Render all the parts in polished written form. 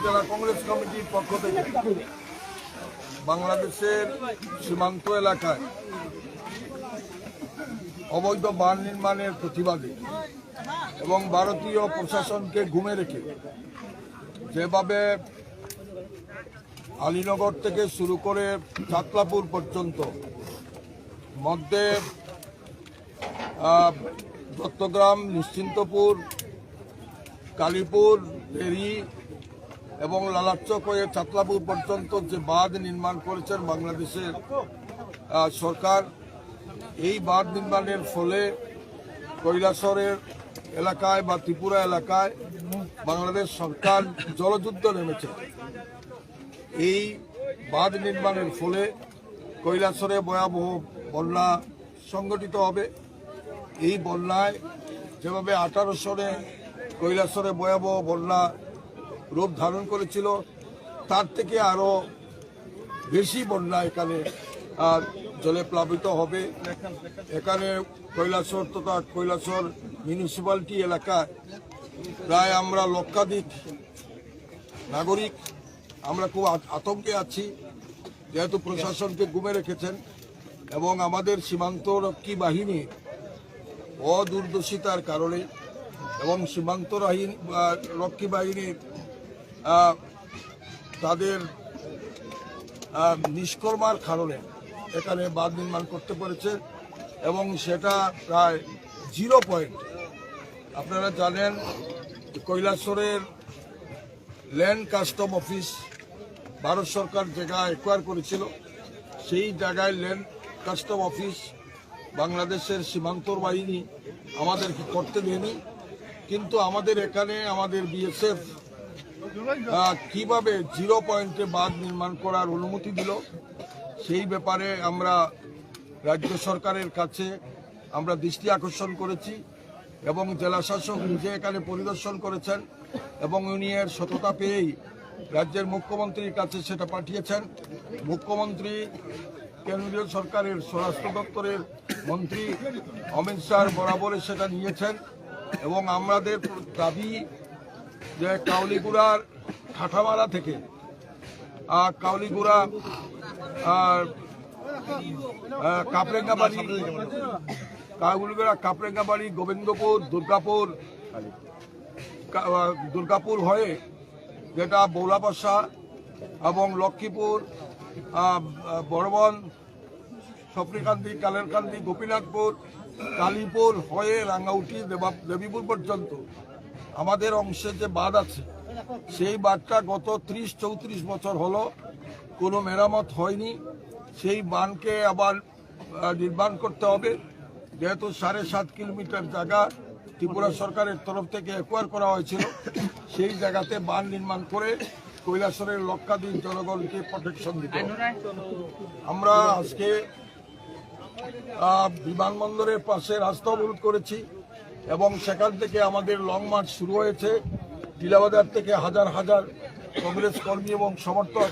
জেলা কংগ্রেস কমিটির পক্ষ থেকে বাংলাদেশের সীমান্ত এলাকায় অবৈধ বাঁধ নির্মাণের প্রতিবাদে এবং ভারতীয় প্রশাসনকে ঘুমে রেখে যেভাবে আলীনগর থেকে শুরু করে চাতলাপুর পর্যন্ত মধ্যে দত্তগ্রাম, নিশ্চিন্তপুর, কালীপুর, বেরি এবং লালাচক হয়ে চাতলাপুর পর্যন্ত যে বাঁধ নির্মাণ করেছেন বাংলাদেশের সরকার, এই বাঁধ নির্মাণের ফলে কৈলাসহরের এলাকায় বা ত্রিপুরা এলাকায় বাংলাদেশ সরকার জলযুদ্ধ নেমেছে। এই বাঁধ নির্মাণের ফলে কৈলাসহরে ভয়াবহ বন্যা সংঘটিত হবে। এই বন্যায় যেভাবে 18 সনে কৈলাসহরে ভয়াবহ বন্যা রূপ ধারণ করেছিল, তার থেকে আরও বেশি বন্যা এখানে জলে প্লাবিত হবে। এখানে কৈলাসহর তথা কৈলাসহর মিউনিসিপ্যালিটি এলাকায় প্রায় আমরা লক্ষাধিক নাগরিক আমরা খুব আতঙ্কে আছি, যেহেতু প্রশাসনকে ঘুমে রেখেছেন এবং আমাদের সীমান্তরক্ষী বাহিনী অদূরদর্শিতার কারণে এবং সীমান্ত রক্ষী বাহিনীর তাদের নিষ্কর্মার কারণে এখানে বাঁধ নির্মাণ করতে পেরেছে এবং সেটা প্রায় 0 পয়েন্ট। আপনারা জানেন কৈলাসহরের ল্যান্ড কাস্টম অফিস ভারত সরকার জায়গা অ্যাকোয়ার করেছিল, সেই জায়গায় ল্যান্ড কাস্টম অফিস বাংলাদেশের সীমান্তর বাহিনী আমাদেরকে করতে দেয়নি। কিন্তু আমাদের এখানে আমাদের বিএসএফ কিভাবে 0 পয়েন্টে বাঁধ নির্মাণ করার অনুমতি দিল, সেই ব্যাপারে আমরা রাজ্য সরকারের কাছে আমরা দৃষ্টি আকর্ষণ করেছি এবং জেলা শাসক নিজে এখানে পরিদর্শন করেছেন এবং উনি এর সততা পেয়েই রাজ্যের মুখ্যমন্ত্রীর কাছে সেটা পাঠিয়েছেন। মুখ্যমন্ত্রী কেন্দ্রীয় সরকারের স্বরাষ্ট্র দপ্তরের মন্ত্রী অমিত শাহ বরাবরে সেটা নিয়েছেন এবং আমাদের দাবি যে কাউলিগুড়ার ঠাঠামারা থেকে কাউলিগুড়া কাপড়েঙ্গাবাড়ি, গোবিন্দপুর, দুর্গাপুর হয়ে যেটা বৌলাপাশা এবং লক্ষ্মীপুর, বড়বন, সফরিকান্দি, কালেরকান্দি, গোপীনাথপুর, কালীপুর হয়ে রাঙ্গাউটি, দেবীপুর পর্যন্ত আমাদের অংশে যে বাঁধ আছে, সেই বাঁধটা গত 30-34 বছর হলো কোনো মেরামত হয়নি। সেই বাঁধকে আবার নির্মাণ করতে হবে, যেহেতু 7.5 কিলোমিটার জায়গা ত্রিপুরা সরকারের তরফ থেকে অ্যাকোয়ার করা হয়েছিল, সেই জায়গাতে বাঁধ নির্মাণ করে কৈলাসহরের লক্ষাধিক জনগণকে প্রোটেকশন দিতে হবে। আমরা আজকে বিমানবন্দরের পাশে রাস্তা অবরোধ করেছি এবং সেখান থেকে আমাদের লং মার্চ শুরু হয়েছে। টিলাবাজার থেকে হাজার হাজার কংগ্রেস কর্মী এবং সমর্থক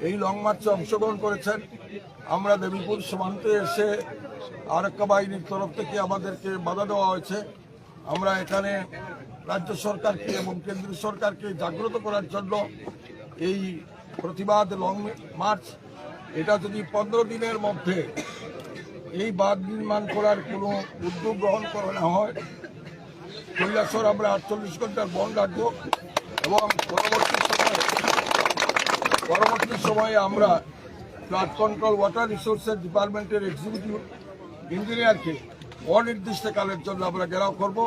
এই লং মার্চে অংশগ্রহণ করেছেন। আমরা দেবীপুর সীমান্তে এসে আরক্ষা বাহিনীর তরফ থেকে আমাদেরকে বাধা দেওয়া হয়েছে। আমরা এখানে রাজ্য সরকারকে এবং কেন্দ্রীয় সরকারকে জাগ্রত করার জন্য এই প্রতিবাদ লং মার্চ, এটা যদি 15 দিনের মধ্যে এই বাঁধ নির্মাণ করার কোনো উদ্যোগ গ্রহণ করা না হয়, কৈলাসহর আমরা 48 ঘন্টার বন্ধ রাখবো এবং পরবর্তী সময়ে আমরা ফ্লাড কন্ট্রোল ওয়াটার রিসোর্সেস ডিপার্টমেন্টের এক্সিকিউটিভ ইঞ্জিনিয়ারকে অনির্দিষ্টকালের জন্য আমরা ঘেরাও করব।